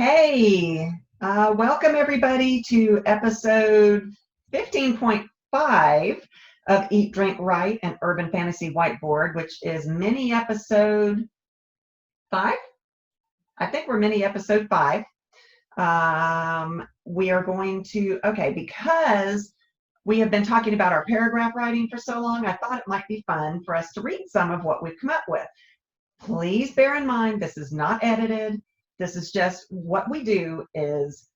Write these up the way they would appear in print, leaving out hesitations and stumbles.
Okay, welcome everybody to episode 15.5 of Eat, Drink, Write, an Urban Fantasy Whiteboard, which is mini episode 5. I think we're mini episode 5. We are going to, because we have been talking about our paragraph writing for so long, I thought it might be fun for us to read some of what we've come up with. Please bear in mind, this is not edited. This is just what we do is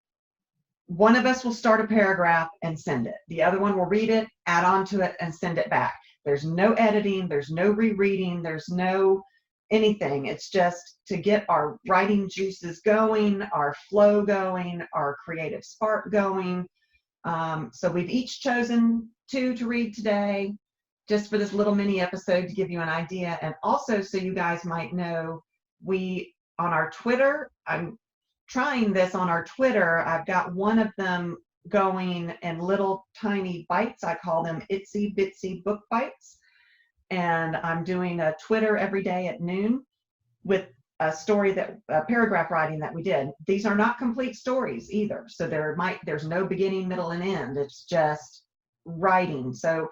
one of us will start a paragraph and send it. The other one will read it, add on to it, and send it back. There's no editing. There's no rereading. There's no anything. It's just to get our writing juices going, our flow going, our creative spark going. So we've each chosen 2 to read today, just for this little mini episode to give you an idea. And also so you guys might know, on our Twitter, I'm trying this on our Twitter. I've got one of them going in little tiny bites. I call them itsy bitsy book bites. And I'm doing a Twitter every day at noon with a paragraph writing that we did. These are not complete stories either. So there's no beginning, middle, and end. It's just writing. So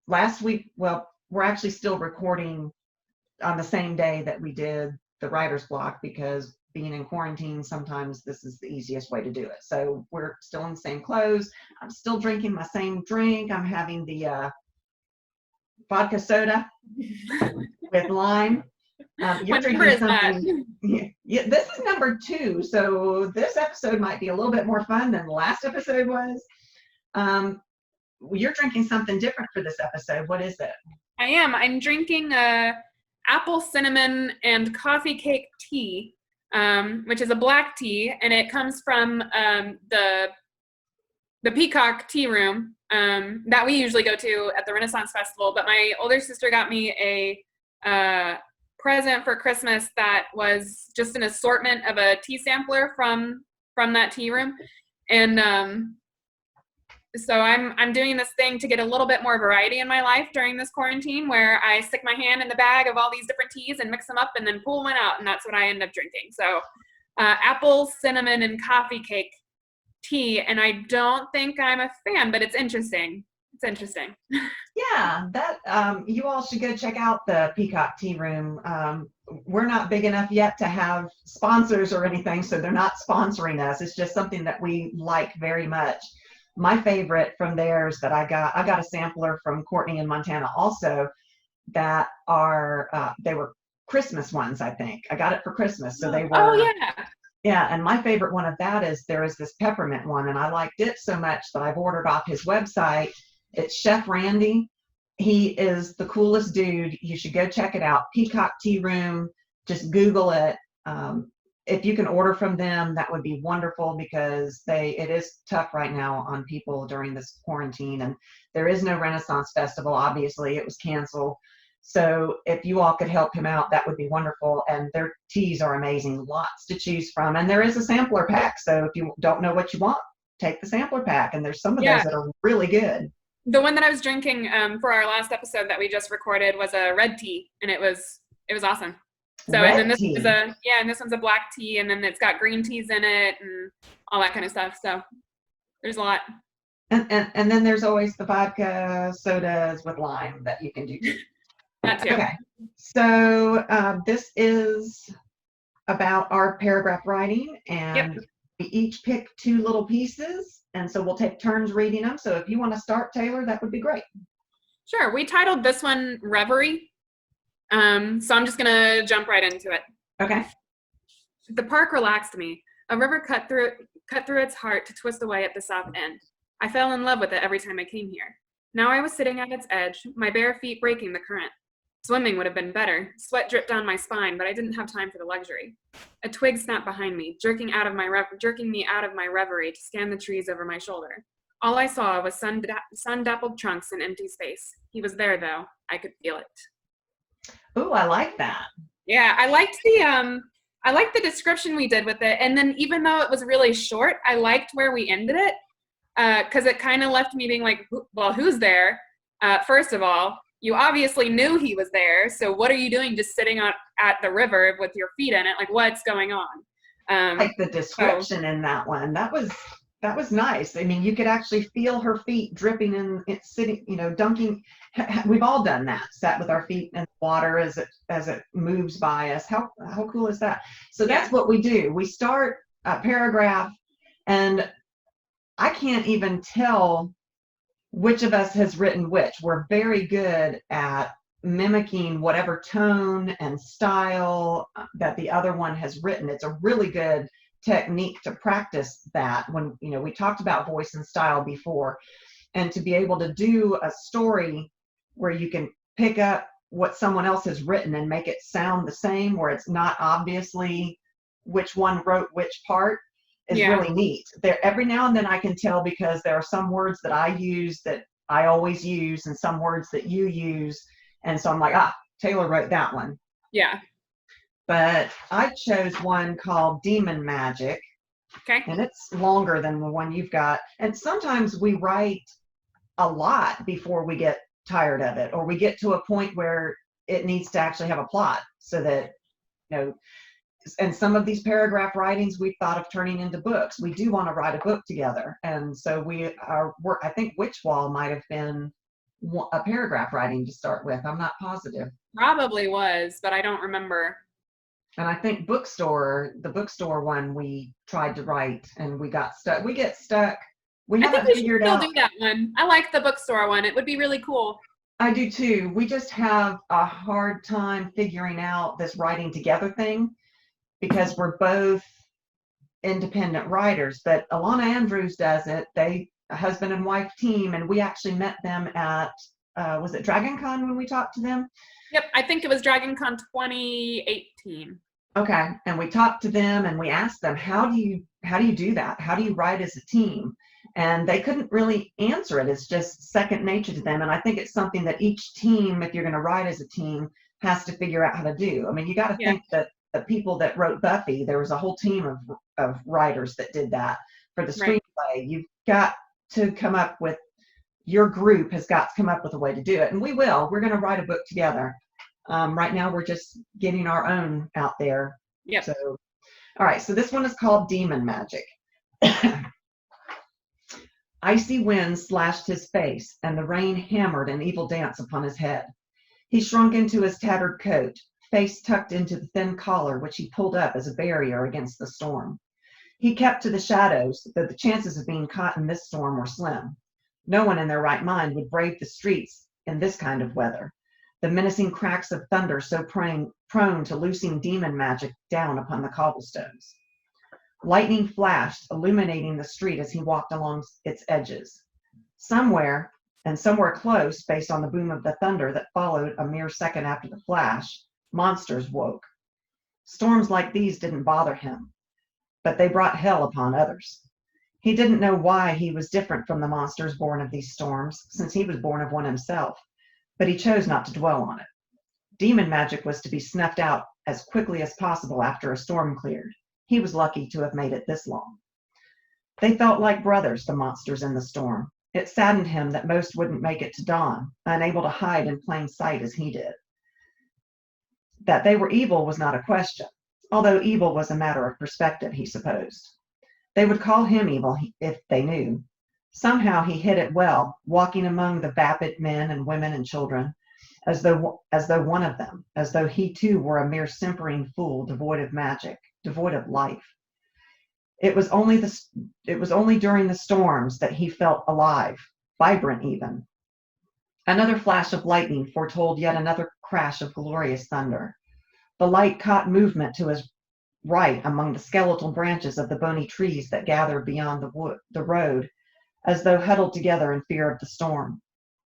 last week, we're actually still recording on the same day that we did the writer's block, because being in quarantine, sometimes this is the easiest way to do it. So we're still in the same clothes. I'm still drinking my same drink. I'm having the vodka soda with lime. You're drinking something. Yeah, this is number 2. So this episode might be a little bit more fun than the last episode was. You're drinking something different for this episode. What is it? I am. I'm drinking apple cinnamon and coffee cake tea, which is a black tea, and it comes from the Peacock Tea Room that we usually go to at the Renaissance Festival. But my older sister got me a present for Christmas that was just an assortment of a tea sampler from that tea room, and so I'm doing this thing to get a little bit more variety in my life during this quarantine, where I stick my hand in the bag of all these different teas and mix them up and then pull one out, and that's what I end up drinking. So apple, cinnamon, and coffee cake tea, and I don't think I'm a fan, but it's interesting. It's interesting. Yeah, that you all should go check out the Peacock Tea Room. We're not big enough yet to have sponsors or anything, so they're not sponsoring us. It's just something that we like very much. My favorite from theirs that I got a sampler from Courtney in Montana also, that are they were Christmas ones. I think I got it for Christmas, so they were. Oh yeah. And my favorite one of that is there is this peppermint one, and I liked it so much that I've ordered off his website. It's Chef Randy. He is the coolest dude. You should go check it out. Peacock Tea Room. Just Google it. If you can order from them, that would be wonderful, because it is tough right now on people during this quarantine, and there is no Renaissance Festival. Obviously, it was canceled. So if you all could help him out, that would be wonderful. And their teas are amazing, lots to choose from. And there is a sampler pack. So if you don't know what you want, take the sampler pack. And there's some of those that are really good. The one that I was drinking for our last episode that we just recorded was a red tea, and it was awesome. So red and then tea. and this one's a black tea, and then it's got green teas in it and all that kind of stuff. So there's a lot. And then there's always the vodka sodas with lime that you can do too. That too. Okay. So this is about our paragraph writing, and we each pick 2 little pieces, and so we'll take turns reading them. So if you want to start, Taylor, that would be great. Sure. We titled this one Reverie. So I'm just gonna jump right into it. Okay. The park relaxed me. A river cut through its heart to twist away at the south end. I fell in love with it every time I came here. Now I was sitting at its edge, my bare feet breaking the current. Swimming would have been better. Sweat dripped down my spine, but I didn't have time for the luxury. A twig snapped behind me, jerking me out of my reverie to scan the trees over my shoulder. All I saw was sun-dappled trunks and empty space. He was there, though. I could feel it. Ooh, I like that. Yeah, I liked the description we did with it, and then even though it was really short, I liked where we ended it, because it kind of left me being like, well, who's there? First of all, you obviously knew he was there, so what are you doing just sitting at the river with your feet in it? Like, what's going on? Like the So description in that one, that was nice. I mean, you could actually feel her feet dripping in it, sitting, dunking. We've all done that, sat with our feet in the water as it moves by us. How cool is that? So yeah, that's what we do. We start a paragraph, and I can't even tell which of us has written which. We're very good at mimicking whatever tone and style that the other one has written. It's a really good technique to practice that. When, we talked about voice and style before, and to be able to do a story where you can pick up what someone else has written and make it sound the same, where it's not obviously which one wrote which part, is yeah, really neat. There, every now and then I can tell, because there are some words that I use that I always use, and some words that you use, and so I'm like, Taylor wrote that one. yeah. But I chose one called Demon Magic, Okay. and it's longer than the one you've got. And sometimes we write a lot before we get tired of it, or we get to a point where it needs to actually have a plot, so that, you know, and some of these paragraph writings we've thought of turning into books. We do want to write a book together. And so I think Witch Wall might have been a paragraph writing to start with. I'm not positive. Probably was, but I don't remember. And I think the bookstore one, we tried to write and we got stuck. We get stuck. We I think haven't we should figured still out. do that one. I like the bookstore one. It would be really cool. I do too. We just have a hard time figuring out this writing together thing, because we're both independent writers. But Alana Andrews does it. They a husband and wife team, and we actually met them at was it Dragon Con when we talked to them? Yep, I think it was Dragon Con 2018. Okay, and we talked to them and we asked them, how do you do that? How do you write as a team? And they couldn't really answer it. It's just second nature to them. And I think it's something that each team, if you're going to write as a team, has to figure out how to do. I mean, you got to Yeah, think that the people that wrote Buffy, there was a whole team of writers that did that for the right. screenplay. You've got to come up with, your group has got to come up with a way to do it. And we will. We're going to write a book together. Right now, we're just getting our own out there. Yep. So, all right. So this one is called Demon Magic. Icy winds slashed his face, and the rain hammered an evil dance upon his head. He shrunk into his tattered coat, face tucked into the thin collar which he pulled up as a barrier against the storm. He kept to the shadows, though the chances of being caught in this storm were slim. No one in their right mind would brave the streets in this kind of weather, the menacing cracks of thunder so prone to loosing demon magic down upon the cobblestones. Lightning flashed, illuminating the street as he walked along its edges. Somewhere, and somewhere close, based on the boom of the thunder that followed a mere second after the flash, monsters woke. Storms like these didn't bother him, but they brought hell upon others. He didn't know why he was different from the monsters born of these storms, since he was born of one himself, but he chose not to dwell on it. Demon magic was to be snuffed out as quickly as possible after a storm cleared. He was lucky to have made it this long. They felt like brothers, the monsters in the storm. It saddened him that most wouldn't make it to dawn, unable to hide in plain sight as he did. That they were evil was not a question, although evil was a matter of perspective, he supposed. They would call him evil if they knew. Somehow he hid it well, walking among the vapid men and women and children, as though one of them, as though he too were a mere simpering fool, devoid of magic, devoid of life. It was only during the storms that he felt alive, vibrant even. Another flash of lightning foretold yet another crash of glorious thunder. The light caught movement to his right among the skeletal branches of the bony trees that gathered beyond the road, as though huddled together in fear of the storm.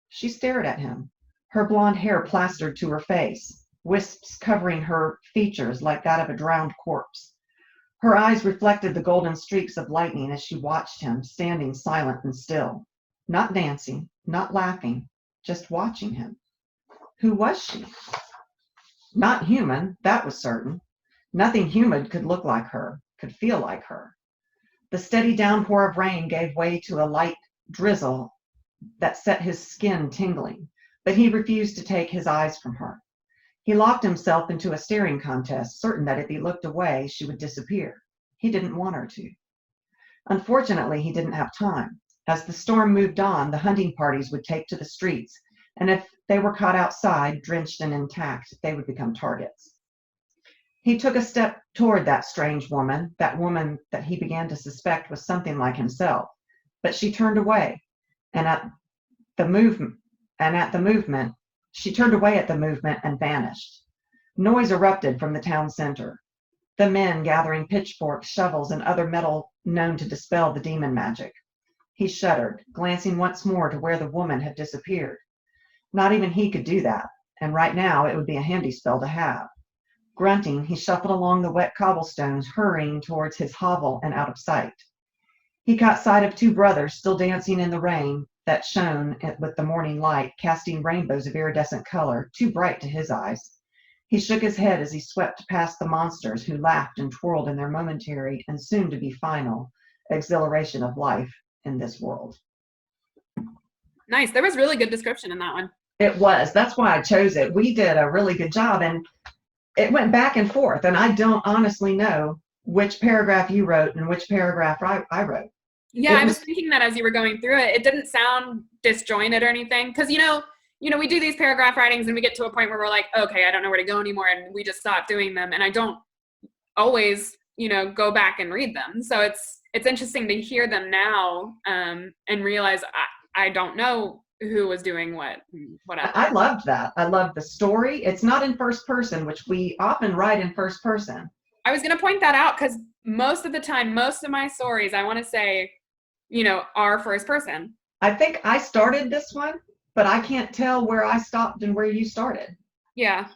She stared at him, her blonde hair plastered to her face, wisps covering her features like that of a drowned corpse. Her eyes reflected the golden streaks of lightning as she watched him, standing silent and still, not dancing, not laughing, just watching him. Who was she? Not human, that was certain. Nothing human could look like her, could feel like her. The steady downpour of rain gave way to a light drizzle that set his skin tingling, but he refused to take his eyes from her. He locked himself into a staring contest, certain that if he looked away, she would disappear. He didn't want her to. Unfortunately, he didn't have time. As the storm moved on, the hunting parties would take to the streets, and if they were caught outside, drenched and intact, they would become targets. He took a step toward that strange woman, that woman that he began to suspect was something like himself, but she turned away, and at the movement, she turned away at the movement and vanished. Noise erupted from the town center. The men gathering pitchforks, shovels, and other metal known to dispel the demon magic. He shuddered, glancing once more to where the woman had disappeared. Not even he could do that, and right now it would be a handy spell to have. Grunting, he shuffled along the wet cobblestones, hurrying towards his hovel and out of sight. He caught sight of two brothers still dancing in the rain that shone with the morning light, casting rainbows of iridescent color, too bright to his eyes. He shook his head as he swept past the monsters who laughed and twirled in their momentary and soon to be final exhilaration of life in this world. Nice. There was really good description in that one. It was. That's why I chose it. We did a really good job, and it went back and forth, and I don't honestly know which paragraph you wrote and which paragraph I wrote. Yeah, I was thinking that as you were going through it. It didn't sound disjointed or anything, because you know, we do these paragraph writings and we get to a point where we're like, okay, I don't know where to go anymore, and we just stop doing them, and I don't always, go back and read them. So it's interesting to hear them now and realize I don't know who was doing whatever. I loved that. I loved the story. It's not in first person, which we often write in first person. I was going to point that out because most of the time, most of my stories, I want to say, are first person. I think I started this one, but I can't tell where I stopped and where you started. Yeah.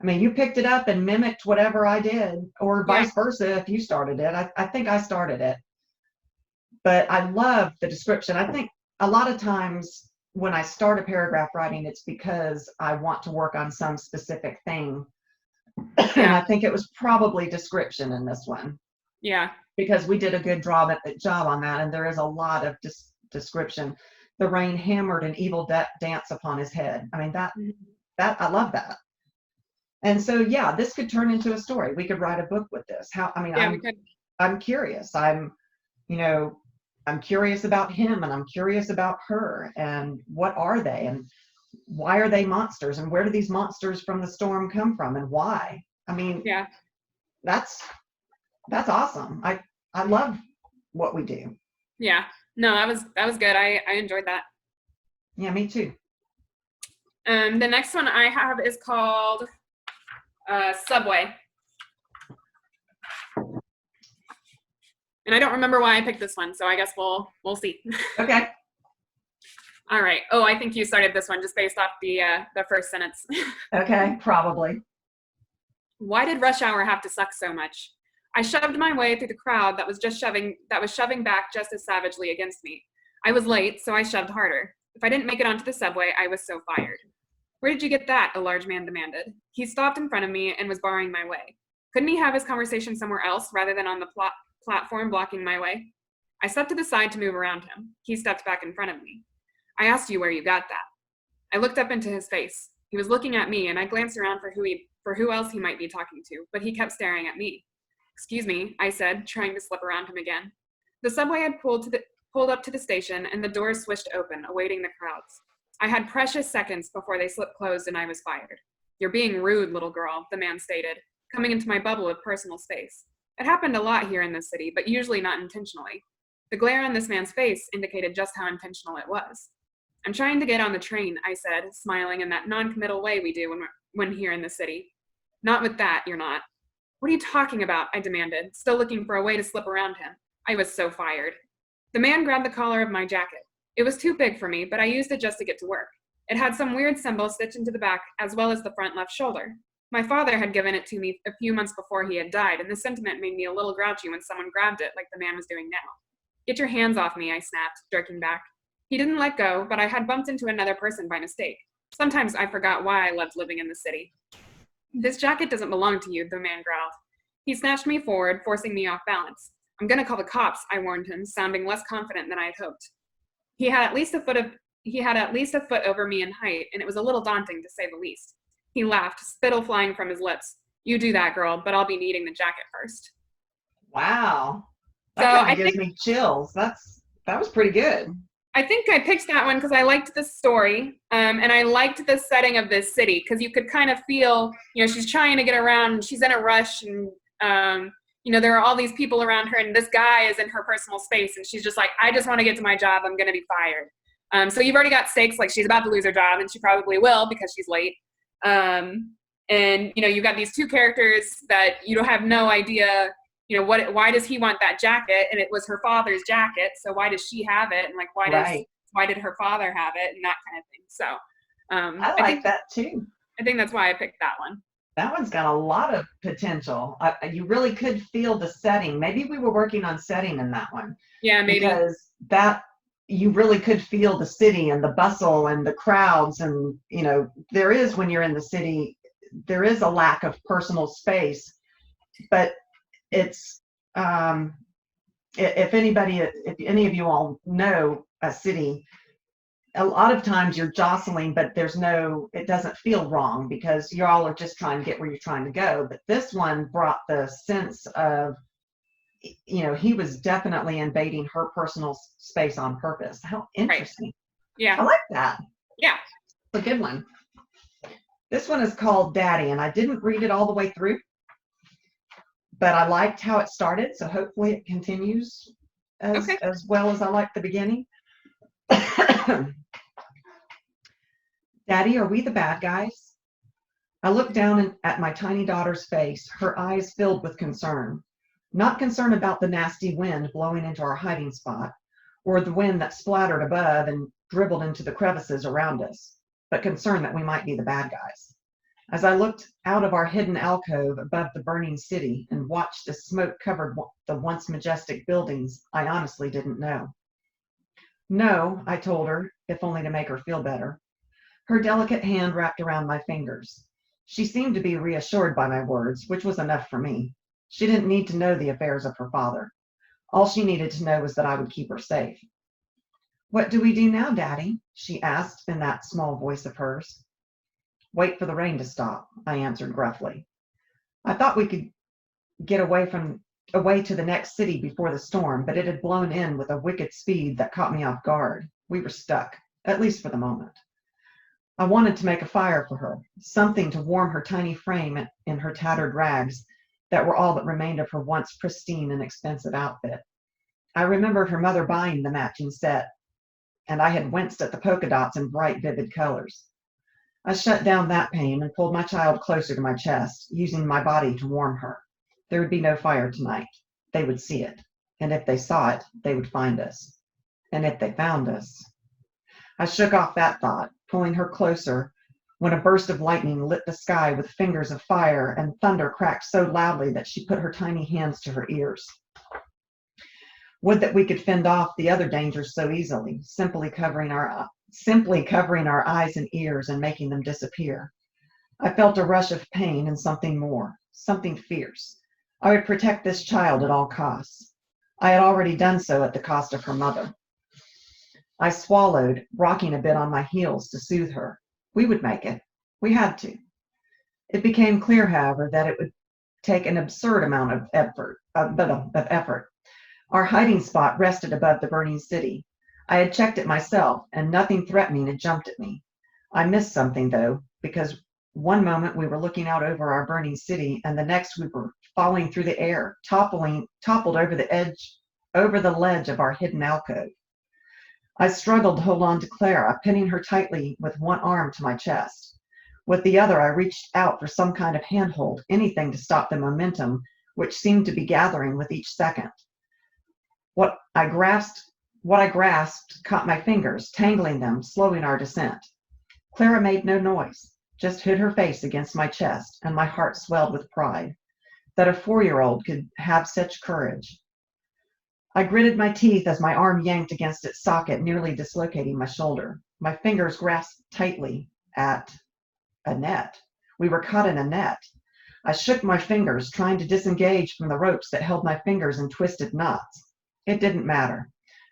I mean, you picked it up and mimicked whatever I did, or vice versa if you started it. I think I started it. But I love the description. I think a lot of times when I start a paragraph writing, it's because I want to work on some specific thing. And I think it was probably description in this one. Yeah. Because we did a good job on that, and there is a lot of description. The rain hammered an evil dance upon his head. I mean, that I love that. And so, yeah, this could turn into a story. We could write a book with this. I'm curious. I'm curious about him, and I'm curious about her, and what are they, and why are they monsters, and where do these monsters from the storm come from, and why? I mean, that's awesome. I love what we do. Yeah. No, that was good. I enjoyed that. Yeah, me too. The next one I have is called Subway. And I don't remember why I picked this one, so I guess we'll see. Okay. All right. Oh, I think you started this one just based off the first sentence. Okay, probably. Why did rush hour have to suck so much? I shoved my way through the crowd that was shoving back just as savagely against me. I was late, so I shoved harder. If I didn't make it onto the subway, I was so fired. Where did you get that? A large man demanded. He stopped in front of me and was barring my way. Couldn't he have his conversation somewhere else rather than on the platform blocking my way? I stepped to the side to move around him. He stepped back in front of me. I asked you where you got that. I looked up into his face. He was looking at me, and I glanced around for who else he might be talking to, but he kept staring at me. Excuse me, I said, trying to slip around him again. The subway had pulled up to the station, and the doors swished open, awaiting the crowds. I had precious seconds before they slipped closed and I was fired. You're being rude, little girl, the man stated, coming into my bubble of personal space. It happened a lot here in this city, but usually not intentionally. The glare on this man's face indicated just how intentional it was. I'm trying to get on the train, I said, smiling in that non-committal way we do when here in the city. Not with that, you're not. What are you talking about? I demanded, still looking for a way to slip around him. I was so fired. The man grabbed the collar of my jacket. It was too big for me, but I used it just to get to work. It had some weird symbol stitched into the back as well as the front left shoulder. My father had given it to me a few months before he had died, and the sentiment made me a little grouchy when someone grabbed it like the man was doing now. Get your hands off me, I snapped, jerking back. He didn't let go, but I had bumped into another person by mistake. Sometimes I forgot why I loved living in the city. This jacket doesn't belong to you, the man growled. He snatched me forward, forcing me off balance. I'm going to call the cops, I warned him, sounding less confident than I had hoped. He had at least a foot over me in height, and it was a little daunting to say the least. He laughed, spittle flying from his lips. You do that, girl, but I'll be needing the jacket first. Wow. So That kind of gives me chills. That was pretty good. I think I picked that one because I liked the story, and I liked the setting of this city because you could kind of feel, she's trying to get around, she's in a rush, and there are all these people around her, and this guy is in her personal space, and she's just like, I just want to get to my job. I'm going to be fired. So you've already got stakes, like she's about to lose her job, and she probably will because she's late. And you've got these two characters that you don't have no idea. Why does he want that jacket? And it was her father's jacket. So why does she have it? And like, why did her father have it? And that kind of thing. So I like that too. I think that's why I picked that one. That one's got a lot of potential. You really could feel the setting. Maybe we were working on setting in that one. Yeah, maybe. Because you really could feel the city and the bustle and the crowds. And, there is, when you're in the city, there is a lack of personal space. But it's, if any of you all know a city, a lot of times you're jostling, but it doesn't feel wrong because you all are just trying to get where you're trying to go. But this one brought the sense of, he was definitely invading her personal space on purpose. How interesting. Right. Yeah. I like that. Yeah. It's a good one. This one is called Daddy, and I didn't read it all the way through, but I liked how it started. So hopefully it continues as well as I liked the beginning. Daddy, are we the bad guys? I looked down at my tiny daughter's face, her eyes filled with concern. Not concern about the nasty wind blowing into our hiding spot, or the wind that splattered above and dribbled into the crevices around us, but concern that we might be the bad guys. As I looked out of our hidden alcove above the burning city and watched the smoke covered the once majestic buildings, I honestly didn't know. No, I told her, if only to make her feel better. Her delicate hand wrapped around my fingers. She seemed to be reassured by my words, which was enough for me. She didn't need to know the affairs of her father. All she needed to know was that I would keep her safe. What do we do now, Daddy? She asked in that small voice of hers. Wait for the rain to stop, I answered gruffly. I thought we could get away to the next city before the storm, but it had blown in with a wicked speed that caught me off guard. We were stuck, at least for the moment. I wanted to make a fire for her, something to warm her tiny frame in her tattered rags that were all that remained of her once pristine and expensive outfit. I remembered her mother buying the matching set, and I had winced at the polka dots and bright, vivid colors. I shut down that pain and pulled my child closer to my chest, using my body to warm her. There would be no fire tonight. They would see it, and if they saw it, they would find us. And if they found us... I shook off that thought, pulling her closer, when a burst of lightning lit the sky with fingers of fire, and thunder cracked so loudly that she put her tiny hands to her ears. Would that we could fend off the other dangers so easily, simply covering our eyes and ears and making them disappear. I felt a rush of pain and something more, something fierce. I would protect this child at all costs. I had already done so at the cost of her mother. I swallowed, rocking a bit on my heels to soothe her. We would make it. We had to. It became clear, however, that it would take an absurd amount of effort. Our hiding spot rested above the burning city. I had checked it myself, and nothing threatening had jumped at me. I missed something, though, because one moment we were looking out over our burning city, and the next we were falling through the air, toppled over the ledge of our hidden alcove. I struggled to hold on to Clara, pinning her tightly with one arm to my chest. With the other, I reached out for some kind of handhold, anything to stop the momentum, which seemed to be gathering with each second. What I grasped caught my fingers, tangling them, slowing our descent. Clara made no noise, just hid her face against my chest, and my heart swelled with pride that a 4-year-old could have such courage. I gritted my teeth as my arm yanked against its socket, nearly dislocating my shoulder. My fingers grasped tightly at a net. We were caught in a net. I shook my fingers, trying to disengage from the ropes that held my fingers in twisted knots. It didn't matter.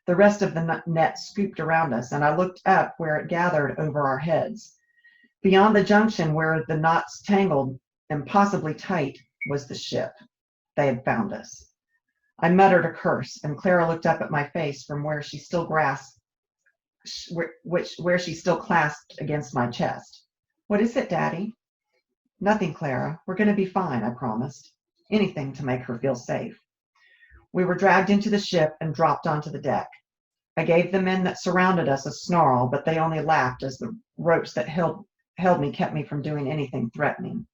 The rest of the net scooped around us, and I looked up where it gathered over our heads. Beyond the junction where the knots tangled impossibly tight was the ship. They had found us. I muttered a curse, and Clara looked up at my face from where she still clasped against my chest. What is it, Daddy? Nothing, Clara. We're going to be fine, I promised. Anything to make her feel safe. We were dragged into the ship and dropped onto the deck. I gave the men that surrounded us a snarl, but they only laughed as the ropes that held me kept me from doing anything threatening.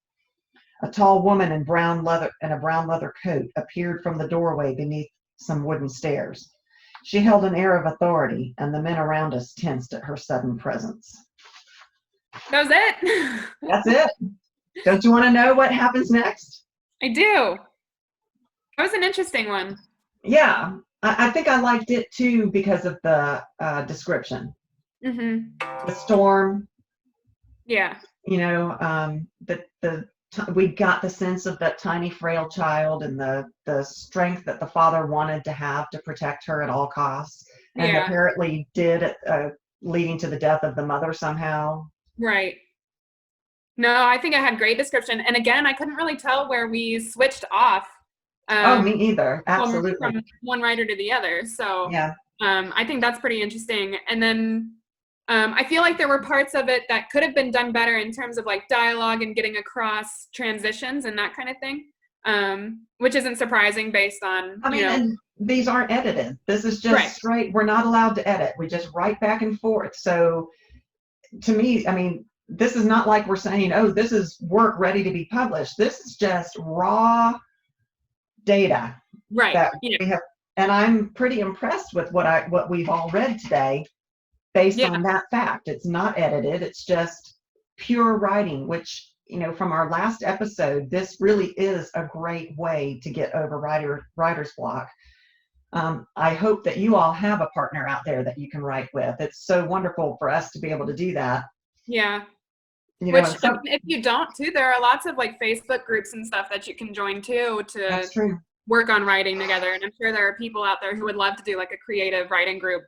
A tall woman in a brown leather coat appeared from the doorway beneath some wooden stairs. She held an air of authority, and the men around us tensed at her sudden presence. That was it? That's it. Don't you want to know what happens next? I do. That was an interesting one. Yeah, I think I liked it too because of the description. Mm-hmm. The storm. Yeah. You know, we got the sense of that tiny, frail child and the strength that the father wanted to have to protect her at all costs, and Yeah. apparently did, leading to the death of the mother somehow. Right. No, I think I had great description. And again, I couldn't really tell where we switched off. Me either. Absolutely. From one writer to the other. So yeah. I think that's pretty interesting. And then I feel like there were parts of it that could have been done better in terms of like dialogue and getting across transitions and that kind of thing, which isn't surprising based on, and these aren't edited. This is just straight. We're not allowed to edit. We just write back and forth. So to me, this is not like we're saying, oh, this is work ready to be published. This is just raw data. Right. That we have, and I'm pretty impressed with what we've all read today based on that fact. It's not edited. It's just pure writing, which, from our last episode, this really is a great way to get over writer's block. I hope that you all have a partner out there that you can write with. It's so wonderful for us to be able to do that. Yeah. If you don't too, there are lots of like Facebook groups and stuff that you can join too to work on writing together. And I'm sure there are people out there who would love to do like a creative writing group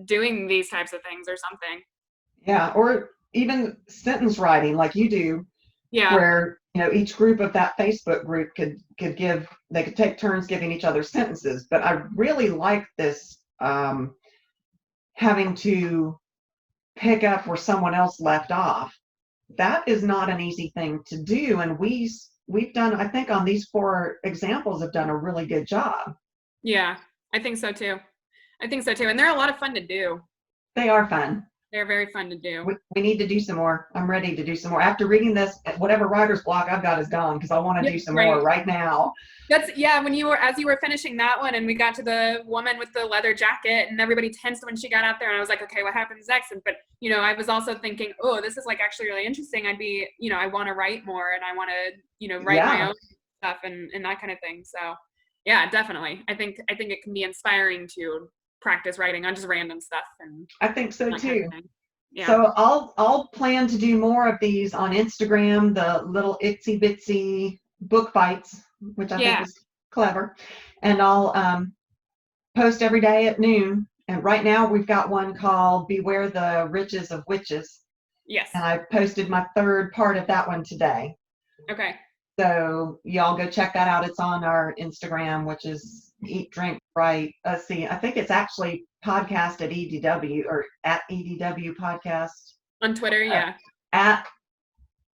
doing these types of things or something. Yeah, or even sentence writing like you do. Yeah. Where, each group of that Facebook group could take turns giving each other sentences. But I really like this having to pick up where someone else left off. That is not an easy thing to do. And we've done, I think on these 4 examples, have done a really good job. Yeah, I think so too. And they're a lot of fun to do. They are fun. They're very fun to do. We need to do some more. I'm ready to do some more. After reading this, whatever writer's block I've got is gone because I want to do some more right now. As you were finishing that one and we got to the woman with the leather jacket and everybody tensed when she got out there and I was like, okay, what happens next? But I was also thinking, oh, this is like actually really interesting. I want to write more and I want to, write my own stuff and that kind of thing. So yeah, definitely. I think it can be inspiring to practice writing on just random stuff. And I think so too. Kind of yeah. So I'll plan to do more of these on Instagram, the little itsy bitsy book fights, which I think is clever. And I'll post every day at noon. And right now we've got one called Beware the Riches of Witches. Yes. And I posted my 3rd part of that one today. Okay. So y'all go check that out. It's on our Instagram, which is Eat, Drink, Write. I think it's actually podcast at EDW or at EDW podcast. On Twitter, yeah. At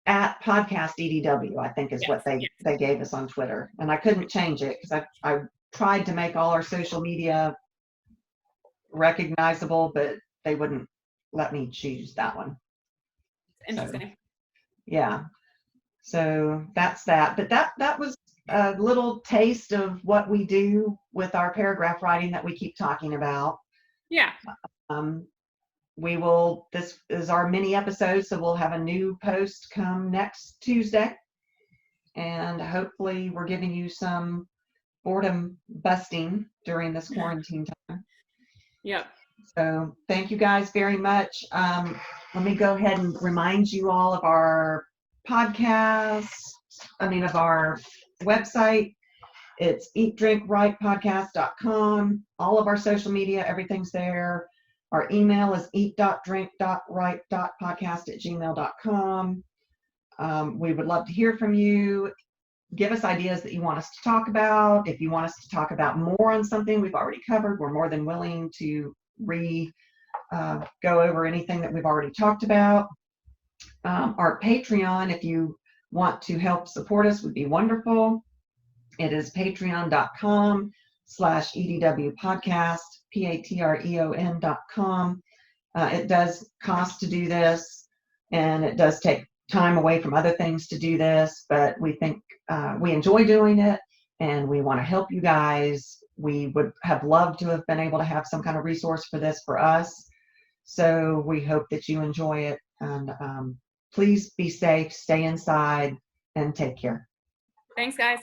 podcast EDW, I think is what they gave us on Twitter. And I couldn't change it because I tried to make all our social media recognizable, but they wouldn't let me choose that one. Interesting. So, yeah. So that's that. But that was a little taste of what we do with our paragraph writing that we keep talking about. Yeah. This is our mini episode, so we'll have a new post come next Tuesday. And hopefully we're giving you some boredom busting during this quarantine time. Yep. So thank you guys very much. Let me go ahead and remind you all of our of our website. It's eatdrinkwritepodcast.com. All of our social media, everything's there. Our email is eat.drink.write.podcast@gmail.com. We would love to hear from you. give us ideas that you want us to talk about. If you want us to talk about more on something we've already covered, we're more than willing to go over anything that we've already talked about. Our Patreon, if you want to help support us, would be wonderful. It is patreon.com/EDW podcast, patreon.com. It does cost to do this, and it does take time away from other things to do this, but we think we enjoy doing it, and we want to help you guys. We would have loved to have been able to have some kind of resource for this for us. So we hope that you enjoy it, and please be safe, stay inside, and take care. Thanks, guys.